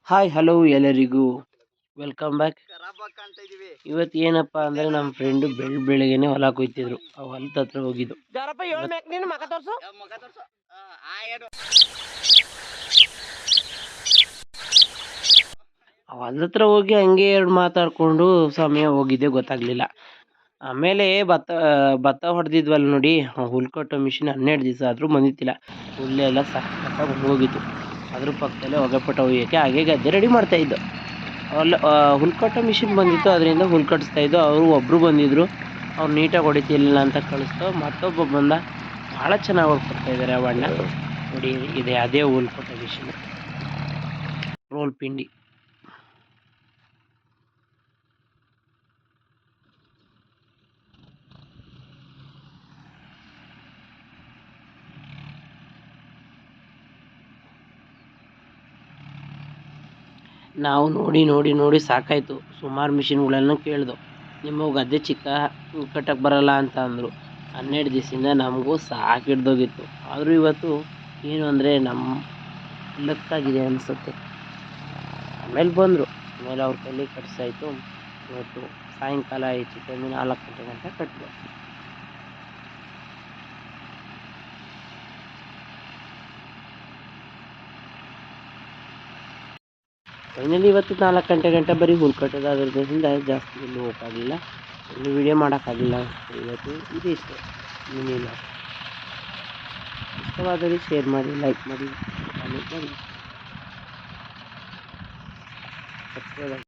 Hi hello ಎಲ್ಲರಿಗೂ welcome back. ಇವತ್ತು ಏನಪ್ಪ ಅಂದರೆ ನಮ್ಮ ಫ್ರೆಂಡು ಬೆಳಗ್ಗೆನೆ ಹೊಲ ಕೊಯ್ತಿದ್ರು. ಆ ಹೊಲದ ಹತ್ರ ಹೋಗಿದ್ದು. ಆ ಹೊಲದ ಹತ್ರ ಹೋಗಿ ಹಂಗೆ ಎರಡು ಮಾತಾಡ್ಕೊಂಡು ಸಮಯ ಹೋಗಿದ್ದೆ ಗೊತ್ತಾಗ್ಲಿಲ್ಲ. ಆಮೇಲೆ ಭತ್ತ ಹೊಡೆದಿದ್ವಲ್ಲ ನೋಡಿ, ಹುಲ್ ಕಟ್ಟೋ ಮಿಷಿನ್ 12 ದಿವಸ ಆದರೂ ಬಂದಿತ್ತಿಲ್ಲ. ಹುಲ್ಲೆಲ್ಲ ಸಖತ್ತಾಗಿ ಹೋಗಿತ್ತು. ಅದ್ರ ಪಕ್ಕದಲ್ಲೇ ಹೊಗೆಪಟ ಒಯ್ಯೋಕ್ಕೆ ಹಾಗೆ ಗದ್ದೆ ರೆಡಿ ಮಾಡ್ತಾ ಇದ್ದು. ಹುಲ್ ಕಟ್ಟೋ ಮಿಷಿನ್ ಬಂದಿತ್ತು, ಅದರಿಂದ ಹುಲ್ ಕಟ್ಟಿಸ್ತಾ ಇದ್ದು. ಅವರು ಒಬ್ಬರು ಬಂದಿದ್ರು, ಅವ್ರು ನೀಟಾಗಿ ಹೊಡಿತಿರ್ಲಿಲ್ಲ ಅಂತ ಕಳಿಸ್ತು. ಮತ್ತೊಬ್ಬ ಬಂದ, ಭಾಳ ಚೆನ್ನಾಗಿ ಹೊಡ್ಕೊಡ್ತಾ ಇದ್ದಾರೆ ಆ ಅಣ್ಣ. ನೋಡಿ ಇದೆ ಅದೇ ಹುಲ್ ಕಟ್ಟೋ ಮಿಷಿನ್, ರೋಲ್ ಪಿಂಡಿ. ನಾವು ನೋಡಿ ನೋಡಿ ನೋಡಿ ಸಾಕಾಯಿತು. ಸುಮಾರು ಮಿಷಿನ್ಗಳನ್ನು ಕೇಳಿದೆವು. ನಿಮ್ಮ ಗದ್ದೆ ಚಿಕ್ಕ, ಕಟ್ಟಕ್ಕೆ ಬರಲ್ಲ ಅಂತ ಅಂದರು. 12 ದಿವಸದಿಂದ ನಮಗೂ ಸಾಕು ಹಿಡ್ದೋಗಿತ್ತು. ಆದರೂ ಇವತ್ತು ಏನು ಅಂದರೆ ನಮ್ಮ ಲಕ್ಕಾಗಿದೆ ಅನಿಸುತ್ತೆ. ಆಮೇಲೆ ಬಂದರು, ಆಮೇಲೆ ಅವ್ರ ಕೈಲಿ ಕಟ್ಸಾಯಿತು. ಇವತ್ತು ಸಾಯಂಕಾಲ ಹೆಚ್ಚು ಕಮ್ಮಿ 4 ಗಂಟೆ ಗಂಟ ಕಟ್ಟಿದೆ. ಫೈನಲಿ ಇವತ್ತು 4 ಗಂಟೆ ಗಂಟ ಬರೀ ಹುಲ್ ಕಟ್ಟೋದಾದ್ರಿಂದ ಜಾಸ್ತಿ ಎಲ್ಲೂ ಹೋಗೋಕ್ಕಾಗಲಿಲ್ಲ, ಎಲ್ಲೂ ವೀಡಿಯೋ ಮಾಡೋಕ್ಕಾಗಲಿಲ್ಲ. ಇವತ್ತು ಇದಿಷ್ಟು ಏನಿಲ್ಲ. ಇಷ್ಟವಾದರೆ ಶೇರ್ ಮಾಡಿ, ಲೈಕ್ ಮಾಡಿ, ಕಾಮೆಂಟ್ ಮಾಡಿ, ಸಬ್ಸ್ಕ್ರೈಬ್ ಆಗಿ.